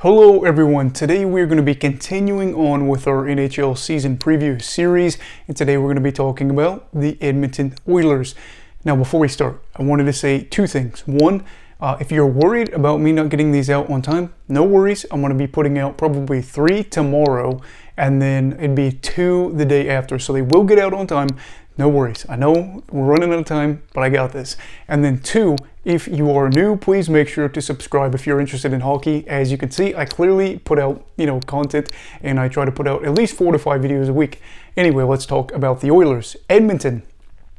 Hello everyone, today we're going to be continuing on with our NHL season preview series, and today we're going to be talking about the Edmonton Oilers. Now before we start, I wanted to say two things. One, if you're worried about me not getting these out on time, no worries. I'm going to be putting out probably 3 tomorrow, and then it'd be 2 the day after, so they will get out on time. No worries. I know we're running out of time, but I got this. And then 2, if you are new, please make sure to subscribe if you're interested in hockey. As you can see, I clearly put out, content, and I try to put out at least 4 to 5 videos a week. Anyway, let's talk about the Oilers. Edmonton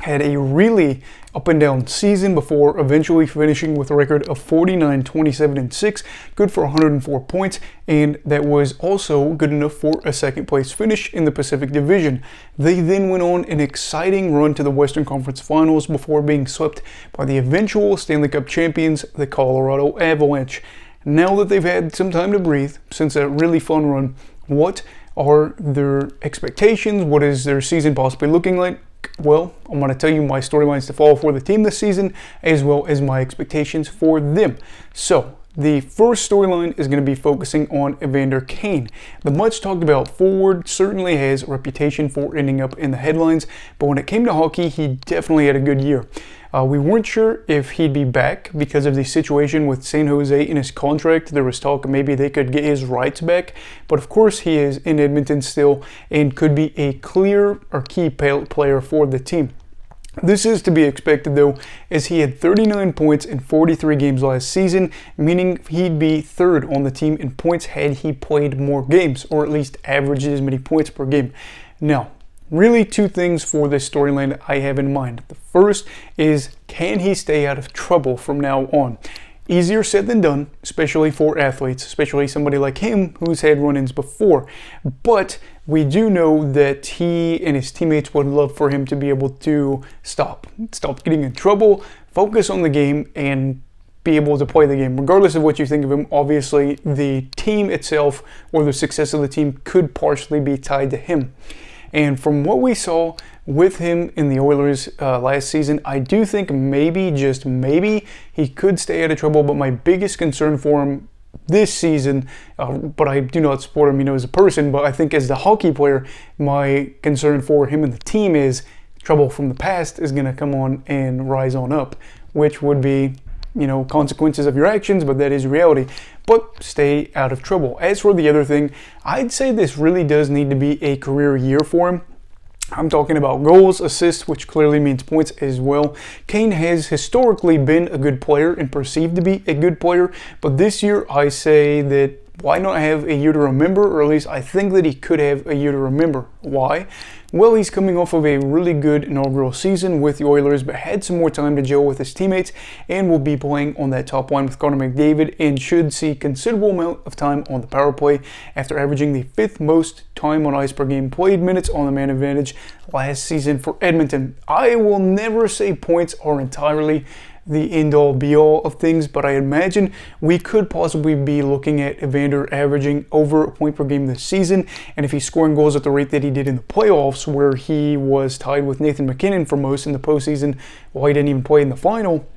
had a really up and down season before eventually finishing with a record of 49, 27, and 6, good for 104 points, and that was also good enough for a second place finish in the Pacific Division. They then went on an exciting run to the Western Conference Finals before being swept by the eventual Stanley Cup champions, the Colorado Avalanche. Now that they've had some time to breathe since a really fun run, what are their expectations? What is their season possibly looking like? Well, I'm going to tell you my storylines to follow for the team this season, as well as my expectations for them. So, the first storyline is going to be focusing on Evander Kane. The much talked about forward certainly has a reputation for ending up in the headlines, but when it came to hockey, he definitely had a good year. We weren't sure if he'd be back because of the situation with San Jose in his contract. There was talk maybe they could get his rights back, but of course he is in Edmonton still and could be a clear or key player for the team. This is to be expected though, as he had 39 points in 43 games last season, meaning he'd be third on the team in points had he played more games, or at least averaged as many points per game. Now, really two things for this storyline that I have in mind. The first is, can he stay out of trouble from now on? Easier said than done, especially for athletes, especially somebody like him who's had run-ins before. But we do know that he and his teammates would love for him to be able to stop getting in trouble, focus on the game, and be able to play the game. Regardless of what you think of him, obviously the team itself or the success of the team could partially be tied to him. And from what we saw with him in the Oilers last season, I do think maybe, just maybe, he could stay out of trouble. But my biggest concern for him this season, but I do not support him, as a person, but I think as the hockey player, my concern for him and the team is trouble from the past is going to come on and rise on up, which would be, consequences of your actions, but that is reality. But stay out of trouble. As for the other thing, I'd say this really does need to be a career year for him. I'm talking about goals, assists, which clearly means points as well. Kane has historically been a good player and perceived to be a good player, but this year I say that why not have a year to remember, or at least I think that he could have a year to remember. Why? Well, he's coming off of a really good inaugural season with the Oilers, but had some more time to gel with his teammates and will be playing on that top line with Connor McDavid and should see considerable amount of time on the power play after averaging the 5th most time on ice per game played minutes on the man advantage last season for Edmonton. I will never say points are entirely the end-all be-all of things, but I imagine we could possibly be looking at Evander averaging over a point per game this season, and if he's scoring goals at the rate that he did in the playoffs, where he was tied with Nathan MacKinnon for most in the postseason while he didn't even play in the final,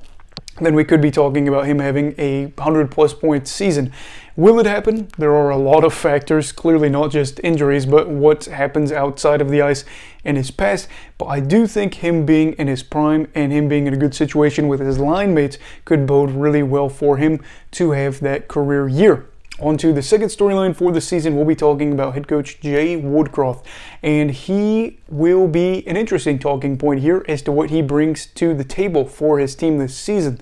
then we could be talking about him having a 100-plus point season. Will it happen? There are a lot of factors, clearly not just injuries, but what happens outside of the ice in his past. But I do think him being in his prime and him being in a good situation with his line mates could bode really well for him to have that career year. On to the second storyline for the season, we'll be talking about head coach Jay Woodcroft, and he will be an interesting talking point here as to what he brings to the table for his team this season.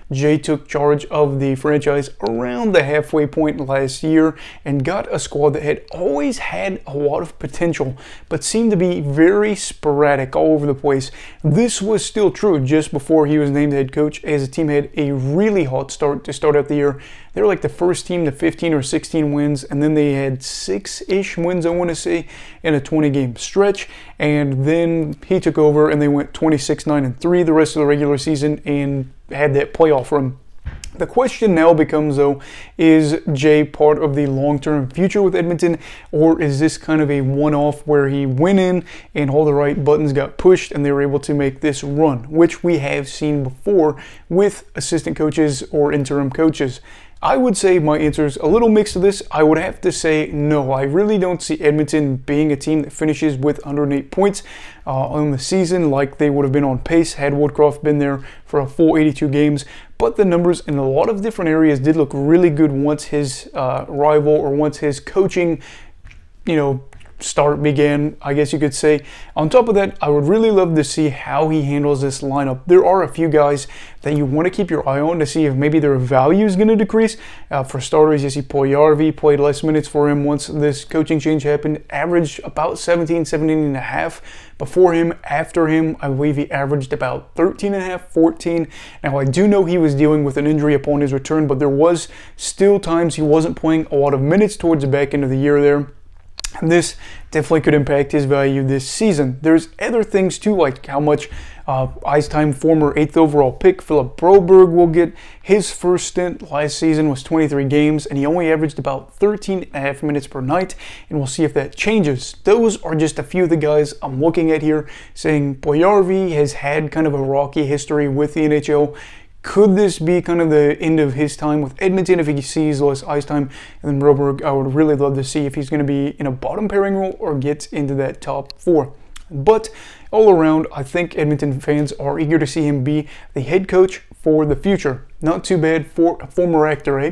Jay took charge of the franchise around the halfway point last year and got a squad that had always had a lot of potential, but seemed to be very sporadic all over the place. This was still true just before he was named head coach, as the team had a really hot start to start out the year. They were like the first team to 15 or 16 wins, and then they had 6-ish wins, I want to say, in a 20-game stretch. And then he took over, and they went 26-9-3 the rest of the regular season and had that playoff run. The question now becomes, though, is Jay part of the long-term future with Edmonton, or is this kind of a one-off where he went in and all the right buttons got pushed and they were able to make this run, which we have seen before with assistant coaches or interim coaches. I would say my answer is a little mixed to this. I would have to say no. I really don't see Edmonton being a team that finishes with 108 points on the season like they would have been on pace had Woodcroft been there for a full 82 games. But the numbers in a lot of different areas did look really good once his rival or once his coaching, start began, I guess you could say. On top of that, I would really love to see how he handles this lineup. There are a few guys that you want to keep your eye on to see if maybe their value is going to decrease. For starters, you see Puljujarvi played less minutes for him once this coaching change happened, averaged about 17 and a half. Before him, after him, I believe he averaged about 13 and a half, 14. Now, I do know he was dealing with an injury upon his return, but there was still times he wasn't playing a lot of minutes towards the back end of the year there. And this definitely could impact his value this season. There's other things too, like how much ice time former 8th overall pick Philip Broberg will get. His first stint last season was 23 games, and he only averaged about 13 and a half minutes per night, and we'll see if that changes. Those are just a few of the guys I'm looking at here, saying Puljujarvi has had kind of a rocky history with the NHL. Could this be kind of the end of his time with Edmonton if he sees less ice time? And then Broberg, I would really love to see if he's going to be in a bottom pairing role or gets into that top 4. But all around, I think Edmonton fans are eager to see him be the head coach for the future. Not too bad for a former actor, eh?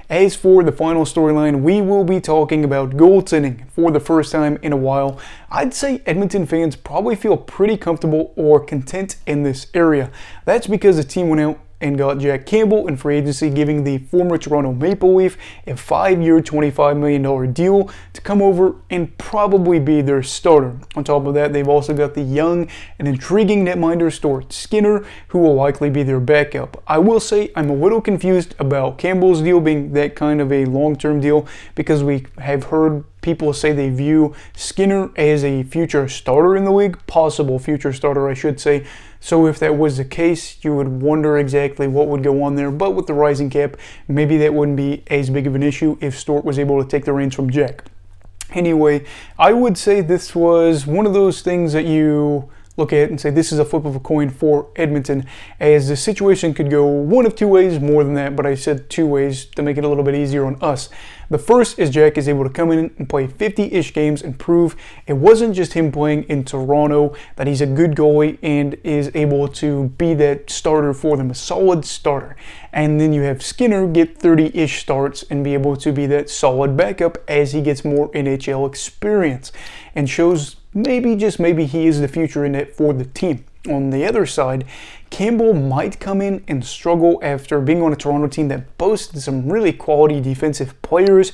As for the final storyline, we will be talking about goaltending for the first time in a while. I'd say Edmonton fans probably feel pretty comfortable or content in this area. That's because the team went out and got Jack Campbell in free agency, giving the former Toronto Maple Leaf a 5-year, $25 million deal to come over and probably be their starter. On top of that, they've also got the young and intriguing netminder Stuart Skinner, who will likely be their backup. I will say I'm a little confused about Campbell's deal being that kind of a long-term deal, because we have heard people say they view Skinner as a future starter in the league, possible future starter, I should say. So if that was the case, you would wonder exactly what would go on there. But with the rising cap, maybe that wouldn't be as big of an issue if Stuart was able to take the reins from Jack. Anyway, I would say this was one of those things that you look at and say this is a flip of a coin for Edmonton, as the situation could go one of two ways, more than that, but I said two ways to make it a little bit easier on us. The first is Jack is able to come in and play 50-ish games and prove it wasn't just him playing in Toronto, that he's a good goalie and is able to be that starter for them, a solid starter. And then you have Skinner get 30-ish starts and be able to be that solid backup as he gets more NHL experience and shows maybe, just maybe, he is the future in it for the team. On the other side, Campbell might come in and struggle after being on a Toronto team that boasts some really quality defensive players,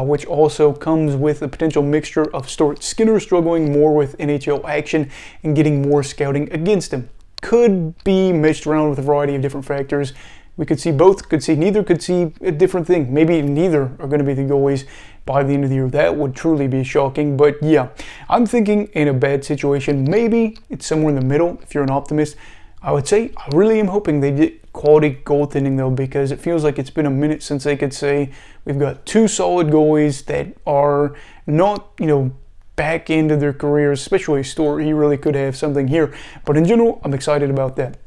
which also comes with a potential mixture of Stuart Skinner struggling more with NHL action and getting more scouting against him. Could be mixed around with a variety of different factors. We could see both, could see neither, could see a different thing. Maybe neither are going to be the goalies by the end of the year. That would truly be shocking. But yeah, I'm thinking in a bad situation, maybe it's somewhere in the middle if you're an optimist. I would say I really am hoping they get quality goaltending though, because it feels like it's been a minute since they could say we've got two solid goalies that are not, back into their careers, especially Stuart. He really could have something here. But in general, I'm excited about that.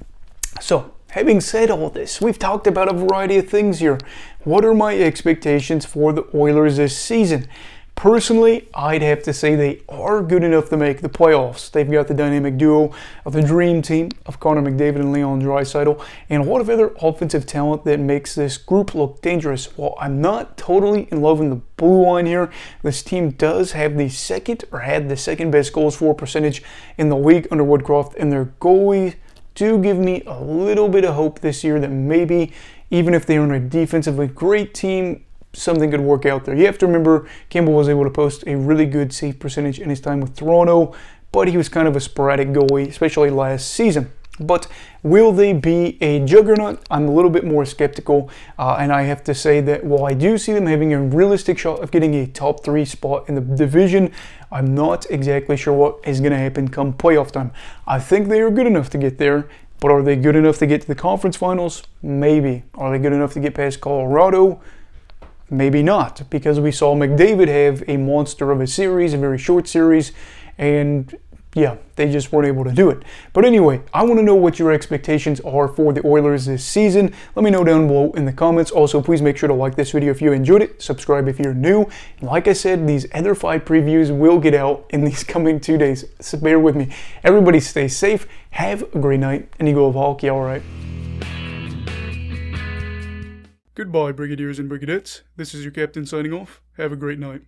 So, having said all this, we've talked about a variety of things here. What are my expectations for the Oilers this season? Personally, I'd have to say they are good enough to make the playoffs. They've got the dynamic duo of the dream team of Connor McDavid and Leon Draisaitl, and a lot of other offensive talent that makes this group look dangerous. While I'm not totally in love with the blue line here, this team does have the second, or had the second best goals for percentage in the league under Woodcroft, and their goalies do give me a little bit of hope this year that maybe, even if they are on a defensively great team, something could work out there. You have to remember, Campbell was able to post a really good save percentage in his time with Toronto, but he was kind of a sporadic goalie, especially last season. But will they be a juggernaut? I'm a little bit more skeptical, and I have to say that while I do see them having a realistic shot of getting a top 3 spot in the division, I'm not exactly sure what is going to happen come playoff time. I think they are good enough to get there, but are they good enough to get to the conference finals? Maybe. Are they good enough to get past Colorado? Maybe not, because we saw McDavid have a monster of a series, a very short series, and yeah, they just weren't able to do it. But anyway, I want to know what your expectations are for the Oilers this season. Let me know down below in the comments. Also, please make sure to like this video if you enjoyed it. Subscribe if you're new. And like I said, these other 5 previews will get out in these coming 2 days. So bear with me. Everybody stay safe. Have a great night. And you go of hockey, all right. Goodbye, Brigadiers and Brigadettes. This is your captain signing off. Have a great night.